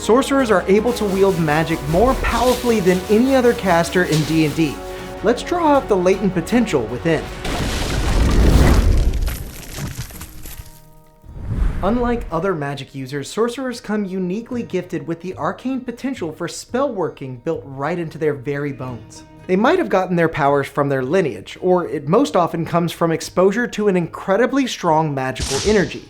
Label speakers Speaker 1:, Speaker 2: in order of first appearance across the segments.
Speaker 1: Sorcerers are able to wield magic more powerfully than any other caster in D&D. Let's draw out the latent potential within. Unlike other magic users, sorcerers come uniquely gifted with the arcane potential for spell working built right into their very bones. They might have gotten their powers from their lineage, or it most often comes from exposure to an incredibly strong magical energy.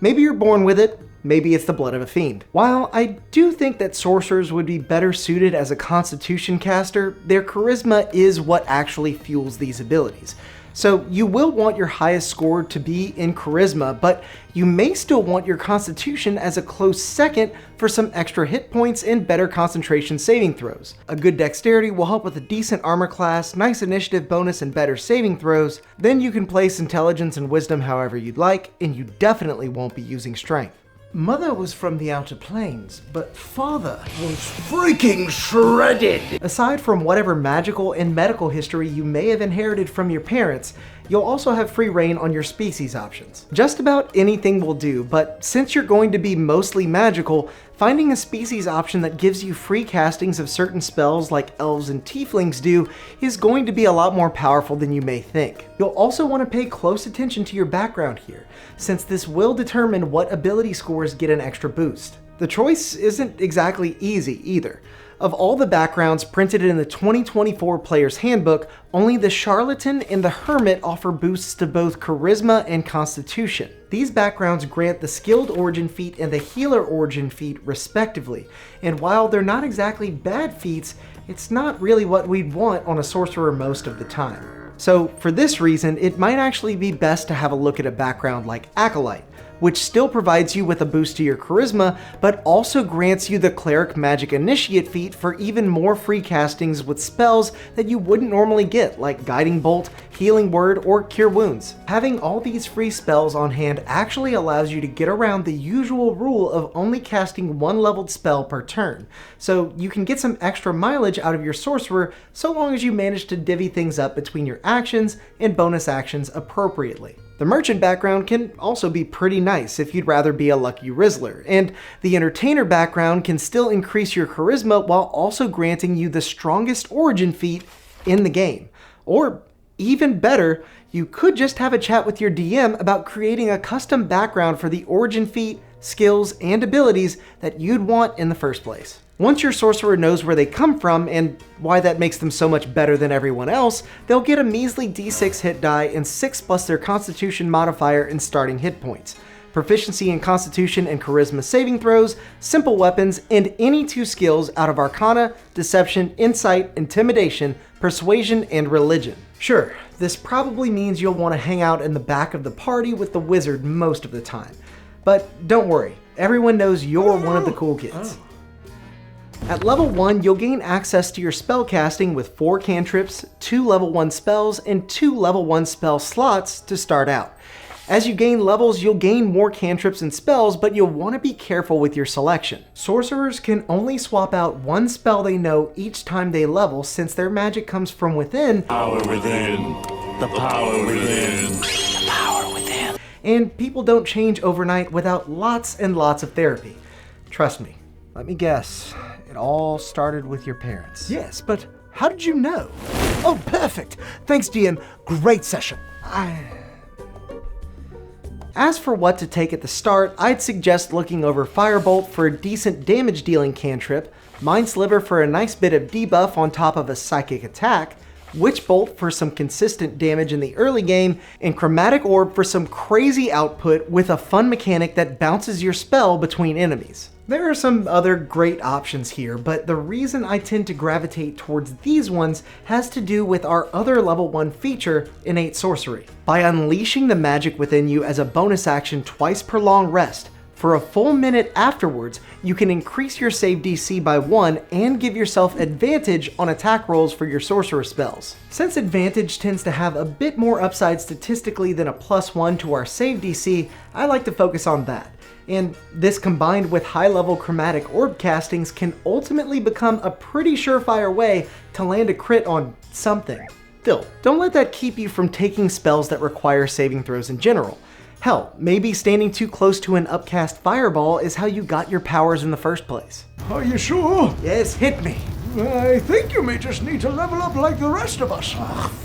Speaker 1: Maybe you're born with it, maybe it's the blood of a fiend. While I do think that sorcerers would be better suited as a constitution caster, their charisma is what actually fuels these abilities. So you will want your highest score to be in charisma, but you may still want your constitution as a close second for some extra hit points and better concentration saving throws. A good dexterity will help with a decent armor class, nice initiative bonus, and better saving throws. Then you can place intelligence and wisdom however you'd like, and you definitely won't be using strength.
Speaker 2: Mother was from the Outer Plains, but father was freaking shredded!
Speaker 1: Aside from whatever magical and medical history you may have inherited from your parents, you'll also have free reign on your species options. Just about anything will do, but since you're going to be mostly magical, finding a species option that gives you free castings of certain spells like elves and tieflings do is going to be a lot more powerful than you may think. You'll also want to pay close attention to your background here, since this will determine what ability scores get an extra boost. The choice isn't exactly easy either. Of all the backgrounds printed in the 2024 Player's Handbook, only the Charlatan and the Hermit offer boosts to both Charisma and Constitution. These backgrounds grant the Skilled Origin feat and the Healer Origin feat respectively, and while they're not exactly bad feats, it's not really what we'd want on a sorcerer most of the time. So for this reason, it might actually be best to have a look at a background like Acolyte, which still provides you with a boost to your charisma, but also grants you the Cleric Magic Initiate feat for even more free castings with spells that you wouldn't normally get, like Guiding Bolt, Healing Word, or Cure Wounds. Having all these free spells on hand actually allows you to get around the usual rule of only casting one leveled spell per turn, so you can get some extra mileage out of your sorcerer so long as you manage to divvy things up between your actions and bonus actions appropriately. The Merchant background can also be pretty nice if you'd rather be a lucky Rizzler, and the Entertainer background can still increase your charisma while also granting you the strongest origin feat in the game. Or even better, you could just have a chat with your DM about creating a custom background for the origin feat, skills, and abilities that you'd want in the first place. Once your sorcerer knows where they come from and why that makes them so much better than everyone else, they'll get a measly d6 hit die and 6 plus their constitution modifier and starting hit points, proficiency in constitution and charisma saving throws, simple weapons, and any 2 skills out of Arcana, Deception, Insight, Intimidation, Persuasion, and Religion. Sure, this probably means you'll want to hang out in the back of the party with the wizard most of the time, but don't worry, everyone knows you're one of the cool kids. At level 1, you'll gain access to your spell casting with 4 cantrips, 2 level 1 spells, and 2 level 1 spell slots to start out. As you gain levels, you'll gain more cantrips and spells, but you'll want to be careful with your selection. Sorcerers can only swap out 1 spell they know each time they level, since their magic comes from within.
Speaker 3: Power within. The power within. The power within.
Speaker 1: And people don't change overnight without lots and lots of therapy. Trust me. Let me guess. It all started with your parents.
Speaker 2: Yes, but how did you know? Oh, perfect. Thanks, DM. Great session.
Speaker 1: As for what to take at the start, I'd suggest looking over Firebolt for a decent damage dealing cantrip, Mind Sliver for a nice bit of debuff on top of a psychic attack, Witch Bolt for some consistent damage in the early game, and Chromatic Orb for some crazy output with a fun mechanic that bounces your spell between enemies. There are some other great options here, but the reason I tend to gravitate towards these ones has to do with our other level 1 feature, Innate Sorcery. By unleashing the magic within you as a bonus action twice per long rest, for a full minute afterwards, you can increase your save DC by 1 and give yourself advantage on attack rolls for your sorcerer spells. Since advantage tends to have a bit more upside statistically than a +1 to our save DC, I like to focus on that. And this combined with high-level chromatic orb castings can ultimately become a pretty surefire way to land a crit on something. Still, don't let that keep you from taking spells that require saving throws in general. Hell, maybe standing too close to an upcast fireball is how you got your powers in the first place.
Speaker 2: Are you sure?
Speaker 1: Yes, hit me.
Speaker 2: I think you may just need to level up like the rest of us.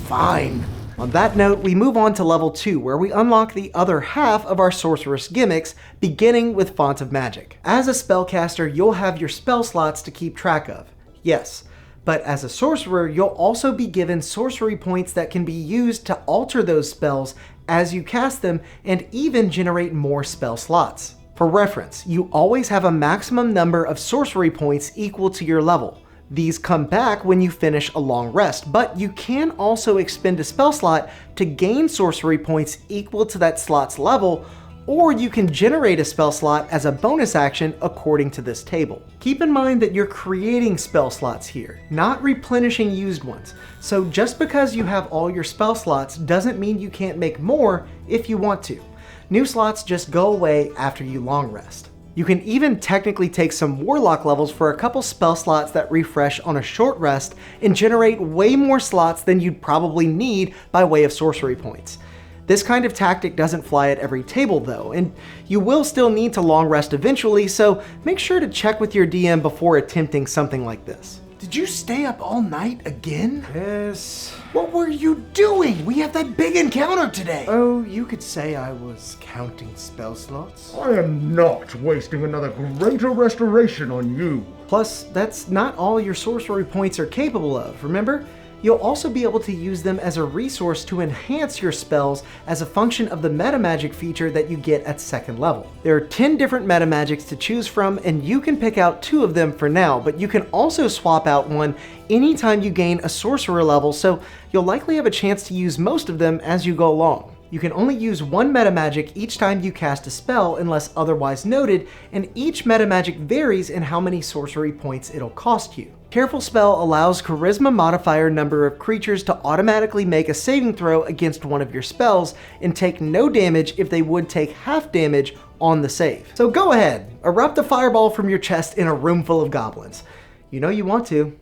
Speaker 1: Fine. On that note, we move on to level 2, where we unlock the other half of our sorceress gimmicks, beginning with Font of Magic. As a spellcaster, you'll have your spell slots to keep track of. Yes, but as a sorcerer, you'll also be given sorcery points that can be used to alter those spells as you cast them and even generate more spell slots. For reference, you always have a maximum number of sorcery points equal to your level. These come back when you finish a long rest, but you can also expend a spell slot to gain sorcery points equal to that slot's level, or you can generate a spell slot as a bonus action according to this table. Keep in mind that you're creating spell slots here, not replenishing used ones. So just because you have all your spell slots doesn't mean you can't make more if you want to. New slots just go away after you long rest. You can even technically take some warlock levels for a couple spell slots that refresh on a short rest and generate way more slots than you'd probably need by way of sorcery points. This kind of tactic doesn't fly at every table though, and you will still need to long rest eventually, so make sure to check with your DM before attempting something like this.
Speaker 2: Did you stay up all night again?
Speaker 1: Yes.
Speaker 2: What were you doing? We have that big encounter today.
Speaker 1: Oh, you could say I was counting spell slots.
Speaker 2: I am not wasting another greater restoration on you.
Speaker 1: Plus, that's not all your sorcery points are capable of, remember? You'll also be able to use them as a resource to enhance your spells as a function of the Metamagic feature that you get at 2nd level. There are 10 different Metamagics to choose from, and you can pick out 2 of them for now, but you can also swap out one anytime you gain a sorcerer level, so you'll likely have a chance to use most of them as you go along. You can only use one Metamagic each time you cast a spell unless otherwise noted, and each Metamagic varies in how many sorcery points it'll cost you. Careful Spell allows charisma modifier number of creatures to automatically make a saving throw against one of your spells and take no damage if they would take half damage on the save. So go ahead, erupt a fireball from your chest in a room full of goblins. You know you want to.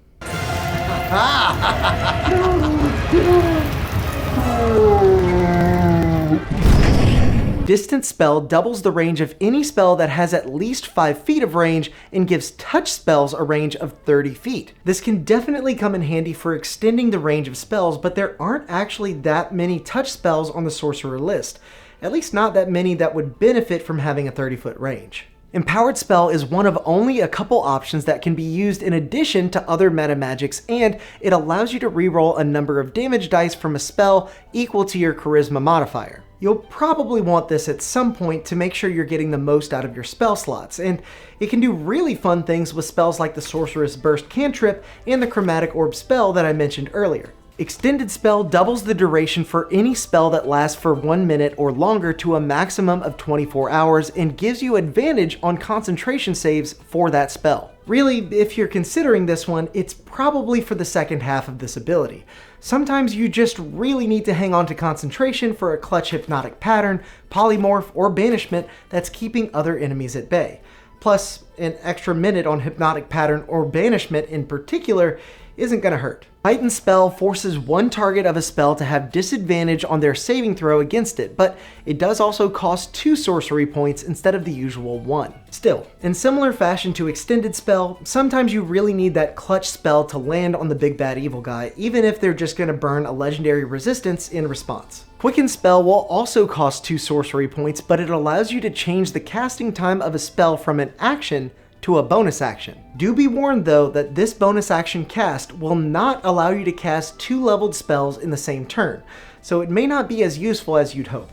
Speaker 1: Distance Spell doubles the range of any spell that has at least 5 feet of range and gives touch spells a range of 30 feet. This can definitely come in handy for extending the range of spells, but there aren't actually that many touch spells on the sorcerer list. At least not that many that would benefit from having a 30-foot range. Empowered Spell is one of only a couple options that can be used in addition to other metamagics, and it allows you to reroll a number of damage dice from a spell equal to your charisma modifier. You'll probably want this at some point to make sure you're getting the most out of your spell slots, and it can do really fun things with spells like the Sorceress Burst cantrip and the Chromatic Orb spell that I mentioned earlier. Extended Spell doubles the duration for any spell that lasts for 1 minute or longer to a maximum of 24 hours and gives you advantage on concentration saves for that spell. Really, if you're considering this one, it's probably for the second half of this ability. Sometimes you just really need to hang on to concentration for a clutch hypnotic pattern, polymorph, or banishment that's keeping other enemies at bay. Plus, an extra minute on hypnotic pattern or banishment in particular isn't gonna hurt. Titan Spell forces one target of a spell to have disadvantage on their saving throw against it, but it does also cost 2 sorcery points instead of the usual 1. Still, in similar fashion to Extended Spell, sometimes you really need that clutch spell to land on the big bad evil guy, even if they're just gonna burn a legendary resistance in response. Quicken Spell will also cost 2 sorcery points, but it allows you to change the casting time of a spell from an action to a bonus action. Do be warned though that this bonus action cast will not allow you to cast 2 leveled spells in the same turn, so it may not be as useful as you'd hope.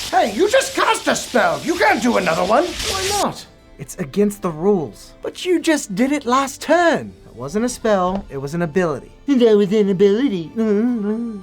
Speaker 2: Hey, you just cast a spell! You can't do another one!
Speaker 1: Why not? It's against the rules. But you just did it last turn! It wasn't a spell, it was an ability.
Speaker 3: That was an ability.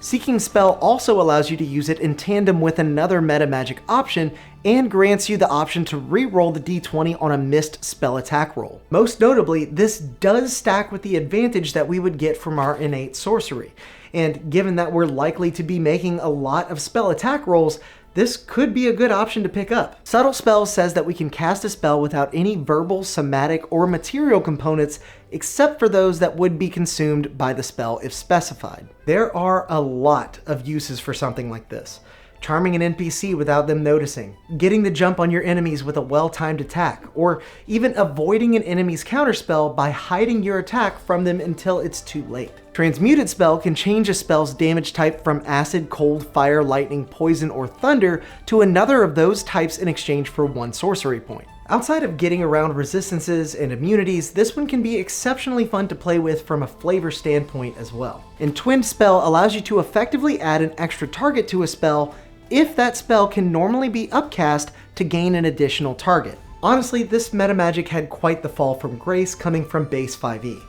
Speaker 1: Seeking Spell also allows you to use it in tandem with another Metamagic option and grants you the option to re-roll the d20 on a missed spell attack roll. Most notably, this does stack with the advantage that we would get from our innate sorcery. And given that we're likely to be making a lot of spell attack rolls, this could be a good option to pick up. Subtle Spell says that we can cast a spell without any verbal, somatic, or material components except for those that would be consumed by the spell if specified. There are a lot of uses for something like this. charming an NPC without them noticing, getting the jump on your enemies with a well-timed attack, or even avoiding an enemy's counterspell by hiding your attack from them until it's too late. Transmuted Spell can change a spell's damage type from acid, cold, fire, lightning, poison, or thunder to another of those types in exchange for 1 sorcery point. Outside of getting around resistances and immunities, this one can be exceptionally fun to play with from a flavor standpoint as well. And Twinned Spell allows you to effectively add an extra target to a spell if that spell can normally be upcast to gain an additional target. Honestly, this metamagic had quite the fall from grace coming from base 5e.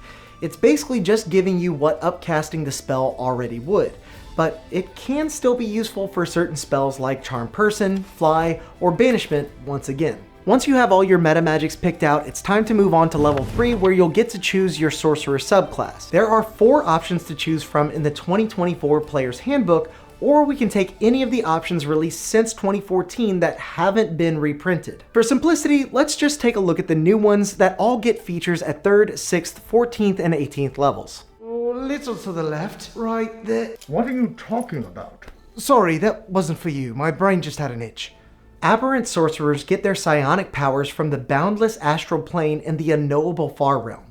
Speaker 1: It's basically just giving you what upcasting the spell already would, but it can still be useful for certain spells like Charm Person, Fly, or Banishment once again. Once you have all your metamagics picked out, it's time to move on to level 3 where you'll get to choose your sorcerer subclass. There are 4 options to choose from in the 2024 Player's Handbook, or we can take any of the options released since 2014 that haven't been reprinted. For simplicity, let's just take a look at the new ones that all get features at 3rd, 6th, 14th, and 18th levels.
Speaker 2: Oh, a little to the left, right there.
Speaker 4: What are you talking about?
Speaker 2: Sorry, that wasn't for you. My brain just had an itch.
Speaker 1: Aberrant sorcerers get their psionic powers from the boundless astral plane and the unknowable far realm.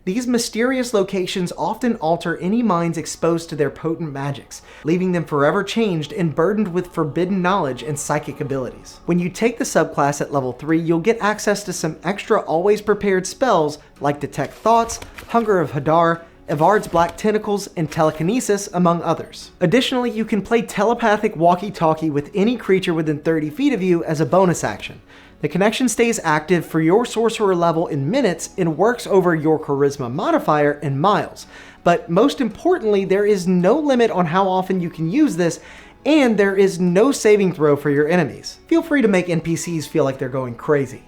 Speaker 1: These mysterious locations often alter any minds exposed to their potent magics, leaving them forever changed and burdened with forbidden knowledge and psychic abilities. When you take the subclass at level 3, you'll get access to some extra always prepared spells like Detect Thoughts, Hunger of Hadar, Evard's Black Tentacles, and Telekinesis, among others. Additionally, you can play telepathic walkie-talkie with any creature within 30 feet of you as a bonus action. The connection stays active for your sorcerer level in minutes and works over your charisma modifier in miles. But most importantly, there is no limit on how often you can use this, and there is no saving throw for your enemies. Feel free to make NPCs feel like they're going crazy.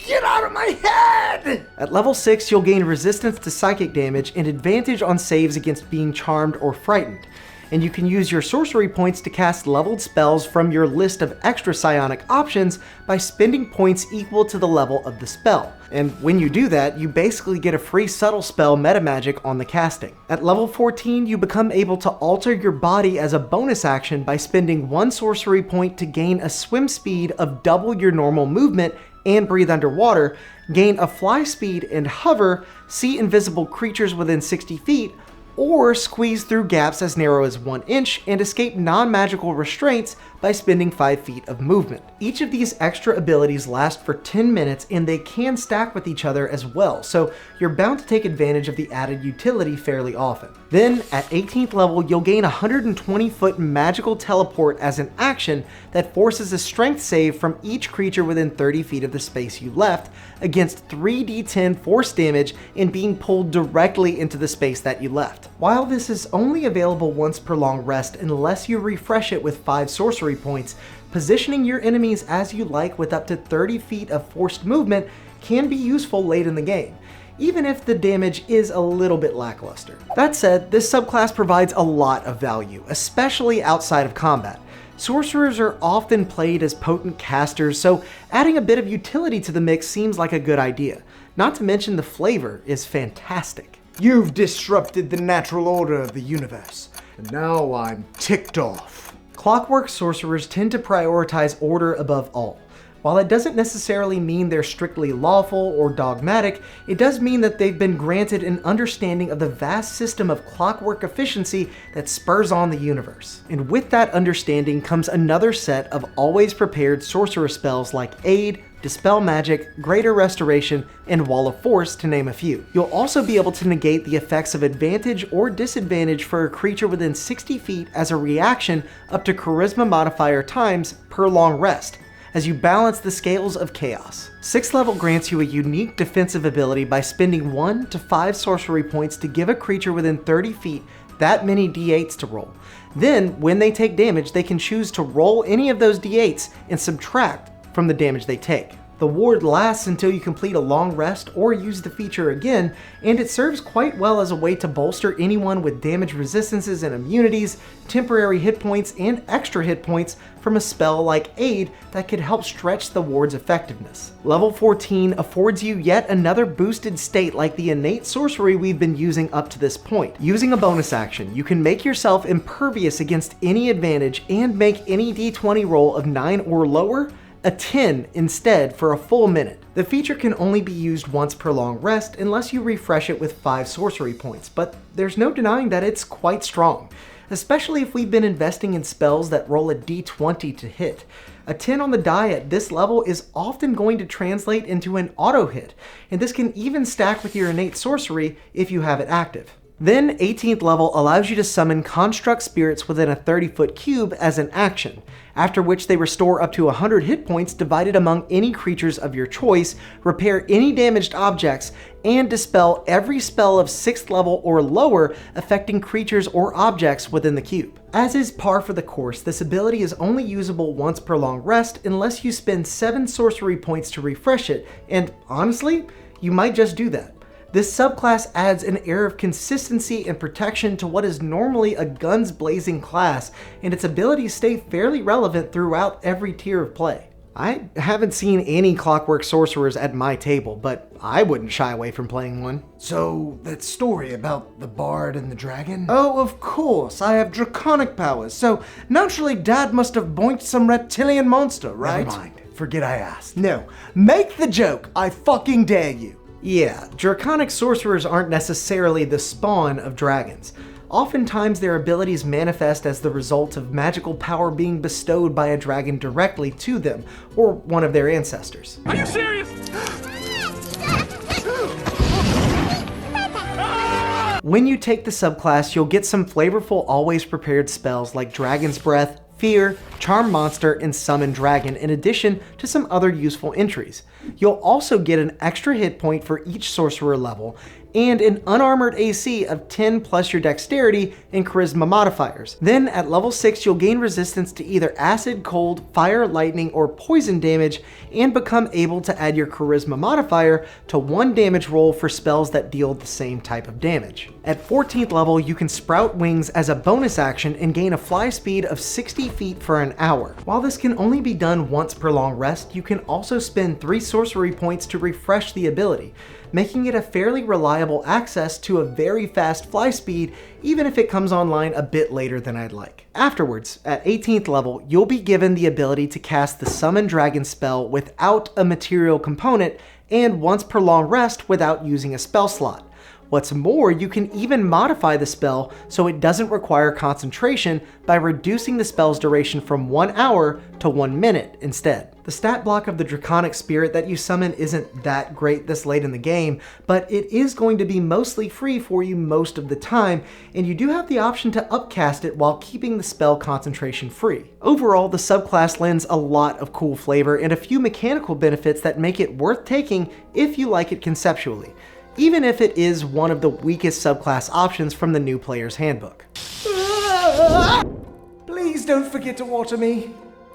Speaker 2: Get out of my head!
Speaker 1: At level 6, you'll gain resistance to psychic damage and advantage on saves against being charmed or frightened. And you can use your sorcery points to cast leveled spells from your list of extra psionic options by spending points equal to the level of the spell. And when you do that, you basically get a free subtle spell metamagic on the casting. At level 14, you become able to alter your body as a bonus action by spending 1 sorcery point to gain a swim speed of double your normal movement and breathe underwater, gain a fly speed and hover, see invisible creatures within 60 feet, or squeeze through gaps as narrow as 1 inch and escape non-magical restraints by spending 5 feet of movement. Each of these extra abilities last for 10 minutes and they can stack with each other as well, so you're bound to take advantage of the added utility fairly often. Then, at 18th level, you'll gain a 120-foot magical teleport as an action that forces a strength save from each creature within 30 feet of the space you left, against 3d10 force damage and being pulled directly into the space that you left. While this is only available once per long rest unless you refresh it with 5 sorcery points, positioning your enemies as you like with up to 30 feet of forced movement can be useful late in the game, even if the damage is a little bit lackluster. That said, this subclass provides a lot of value, especially outside of combat. Sorcerers are often played as potent casters, so adding a bit of utility to the mix seems like a good idea. Not to mention the flavor is fantastic.
Speaker 2: You've disrupted the natural order of the universe, and now I'm ticked off.
Speaker 1: Clockwork sorcerers tend to prioritize order above all. While it doesn't necessarily mean they're strictly lawful or dogmatic, it does mean that they've been granted an understanding of the vast system of clockwork efficiency that spurs on the universe. And with that understanding comes another set of always prepared sorcerer spells like Aid, Dispel Magic, Greater Restoration, and Wall of Force, to name a few. You'll also be able to negate the effects of advantage or disadvantage for a creature within 60 feet as a reaction up to Charisma modifier times per long rest, as you balance the scales of chaos. 6th level grants you a unique defensive ability by spending 1 to 5 sorcery points to give a creature within 30 feet that many d8s to roll. Then, when they take damage, they can choose to roll any of those d8s and subtract from the damage they take. The ward lasts until you complete a long rest or use the feature again, and it serves quite well as a way to bolster anyone with damage resistances and immunities, temporary hit points, and extra hit points from a spell like Aid that could help stretch the ward's effectiveness. Level 14 affords you yet another boosted state like the innate sorcery we've been using up to this point. Using a bonus action, you can make yourself impervious against any advantage and make any d20 roll of 9 or lower a 10 instead for a full minute. The feature can only be used once per long rest unless you refresh it with 5 sorcery points, but there's no denying that it's quite strong, especially if we've been investing in spells that roll a d20 to hit. A 10 on the die at this level is often going to translate into an auto hit, and this can even stack with your innate sorcery if you have it active. Then 18th level allows you to summon construct spirits within a 30-foot cube as an action, after which they restore up to 100 hit points divided among any creatures of your choice, repair any damaged objects, and dispel every spell of 6th level or lower affecting creatures or objects within the cube. As is par for the course, this ability is only usable once per long rest unless you spend 7 sorcery points to refresh it, and honestly, you might just do that. This subclass adds an air of consistency and protection to what is normally a guns blazing class, and its abilities stay fairly relevant throughout every tier of play. I haven't seen any Clockwork Sorcerers at my table, but I wouldn't shy away from playing one.
Speaker 2: So, that story about the bard and the dragon?
Speaker 4: Oh, of course, I have draconic powers, so naturally Dad must have boinked some reptilian monster, right?
Speaker 2: Never mind, forget I asked.
Speaker 4: No, make the joke, I fucking dare you.
Speaker 1: Yeah, Draconic Sorcerers aren't necessarily the spawn of dragons. Oftentimes their abilities manifest as the result of magical power being bestowed by a dragon directly to them, or one of their ancestors.
Speaker 3: Are you serious?
Speaker 1: When you take the subclass, you'll get some flavorful always prepared spells like Dragon's Breath, Fear, Charm Monster, and Summon Dragon, in addition to some other useful entries. You'll also get an extra hit point for each sorcerer level, and an unarmored AC of 10 plus your dexterity and charisma modifiers. Then at level 6 you'll gain resistance to either acid, cold, fire, lightning, or poison damage, and become able to add your charisma modifier to 1 damage roll for spells that deal the same type of damage. At 14th level you can sprout wings as a bonus action and gain a fly speed of 60 feet for an hour. While this can only be done once per long rest, you can also spend 3 sorcery points to refresh the ability, making it a fairly reliable access to a very fast fly speed, even if it comes online a bit later than I'd like. Afterwards, at 18th level, you'll be given the ability to cast the Summon Dragon spell without a material component, and once per long rest without using a spell slot. What's more, you can even modify the spell so it doesn't require concentration by reducing the spell's duration from 1 hour to 1 minute instead. The stat block of the Draconic Spirit that you summon isn't that great this late in the game, but it is going to be mostly free for you most of the time, and you do have the option to upcast it while keeping the spell concentration free. Overall, the subclass lends a lot of cool flavor and a few mechanical benefits that make it worth taking if you like it conceptually, even if it is one of the weakest subclass options from the new player's handbook.
Speaker 2: Please don't forget to water me.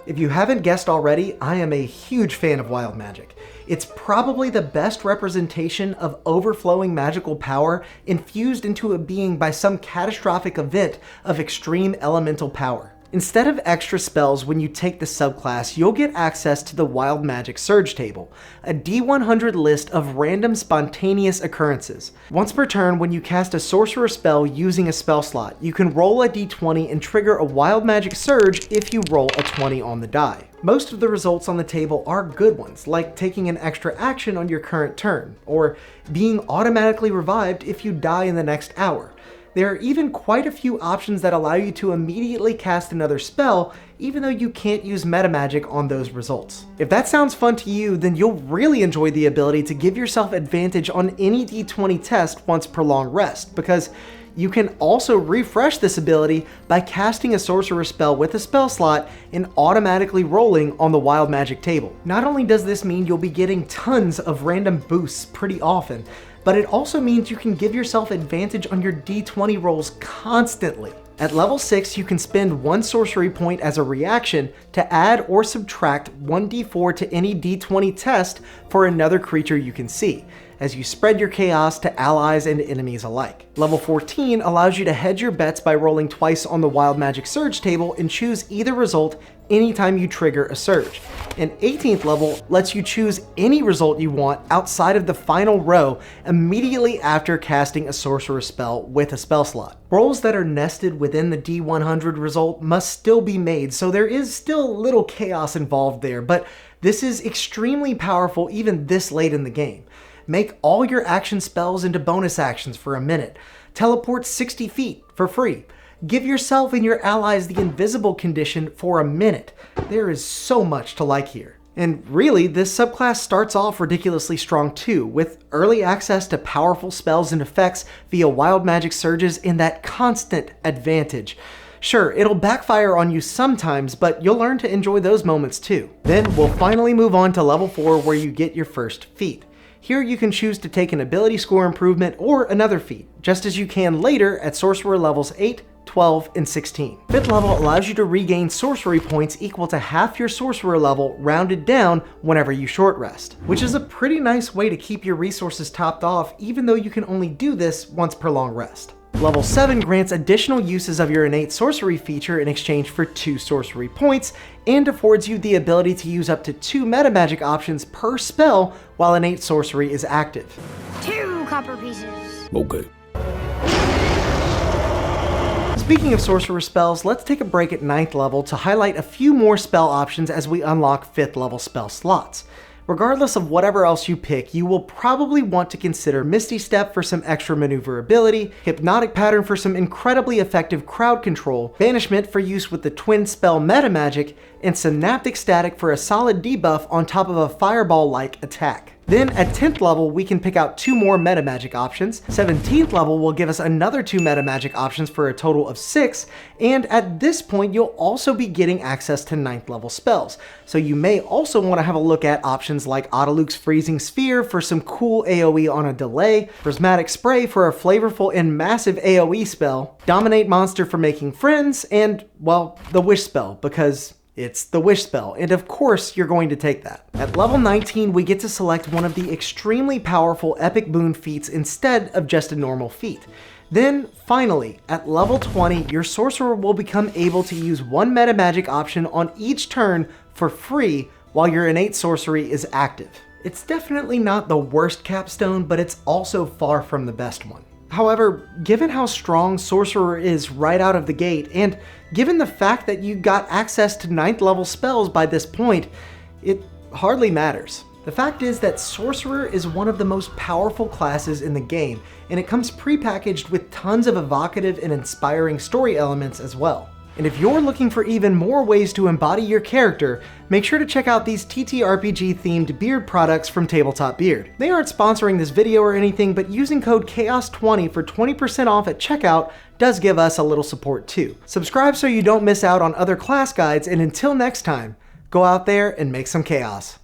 Speaker 1: If you haven't guessed already, I am a huge fan of Wild Magic. It's probably the best representation of overflowing magical power infused into a being by some catastrophic event of extreme elemental power. Instead of extra spells when you take the subclass, you'll get access to the Wild Magic Surge table, a D100 list of random spontaneous occurrences. Once per turn, when you cast a sorcerer spell using a spell slot, you can roll a D20 and trigger a Wild Magic Surge if you roll a 20 on the die. Most of the results on the table are good ones, like taking an extra action on your current turn, or being automatically revived if you die in the next hour. There are even quite a few options that allow you to immediately cast another spell, even though you can't use metamagic on those results. If that sounds fun to you, then you'll really enjoy the ability to give yourself advantage on any D20 test once per long rest, because you can also refresh this ability by casting a sorcerer spell with a spell slot and automatically rolling on the Wild Magic table. Not only does this mean you'll be getting tons of random boosts pretty often, but it also means you can give yourself advantage on your D20 rolls constantly. At level 6, you can spend 1 sorcery point as a reaction to add or subtract 1d4 to any d20 test for another creature you can see, as you spread your chaos to allies and enemies alike. Level 14 allows you to hedge your bets by rolling twice on the Wild Magic Surge table and choose either result anytime you trigger a surge. And 18th level lets you choose any result you want outside of the final row immediately after casting a sorcerer spell with a spell slot. Rolls that are nested within the D100 result must still be made, so there is still a little chaos involved there, but this is extremely powerful even this late in the game. Make all your action spells into bonus actions for a minute. Teleport 60 feet for free. Give yourself and your allies the invisible condition for a minute. There is so much to like here. And really, this subclass starts off ridiculously strong too, with early access to powerful spells and effects via Wild Magic Surges and that constant advantage. Sure, it'll backfire on you sometimes, but you'll learn to enjoy those moments too. Then we'll finally move on to level 4 where you get your first feat. Here you can choose to take an ability score improvement or another feat, just as you can later at sorcerer levels 8, 12, and 16. 5th level allows you to regain sorcery points equal to half your sorcerer level rounded down whenever you short rest, which is a pretty nice way to keep your resources topped off even though you can only do this once per long rest. Level 7 grants additional uses of your innate sorcery feature in exchange for 2 sorcery points, and affords you the ability to use up to 2 metamagic options per spell while innate sorcery is active.
Speaker 5: 2 copper pieces.
Speaker 3: Okay.
Speaker 1: Speaking of sorcerer spells, let's take a break at 9th level to highlight a few more spell options as we unlock 5th level spell slots. Regardless of whatever else you pick, you will probably want to consider Misty Step for some extra maneuverability, Hypnotic Pattern for some incredibly effective crowd control, Banishment for use with the twin spell Metamagic, and Synaptic Static for a solid debuff on top of a fireball-like attack. Then at 10th level, we can pick out 2 more metamagic options. 17th level will give us another 2 metamagic options for a total of 6, and at this point you'll also be getting access to 9th level spells. So you may also want to have a look at options like Autoluke's Freezing Sphere for some cool AoE on a delay, Prismatic Spray for a flavorful and massive AoE spell, Dominate Monster for making friends, and, well, the Wish spell, because it's the Wish spell, and of course you're going to take that. At level 19, we get to select one of the extremely powerful epic boon feats instead of just a normal feat. Then, finally, at level 20, your sorcerer will become able to use 1 metamagic option on each turn for free while your innate sorcery is active. It's definitely not the worst capstone, but it's also far from the best one. However, given how strong Sorcerer is right out of the gate, and given the fact that you got access to 9th level spells by this point, it hardly matters. The fact is that Sorcerer is one of the most powerful classes in the game, and it comes prepackaged with tons of evocative and inspiring story elements as well. And if you're looking for even more ways to embody your character, make sure to check out these TTRPG themed beard products from Tabletop Beard. They aren't sponsoring this video or anything, but using code CHAOS20 for 20% off at checkout does give us a little support too. Subscribe so you don't miss out on other class guides, and until next time, go out there and make some chaos.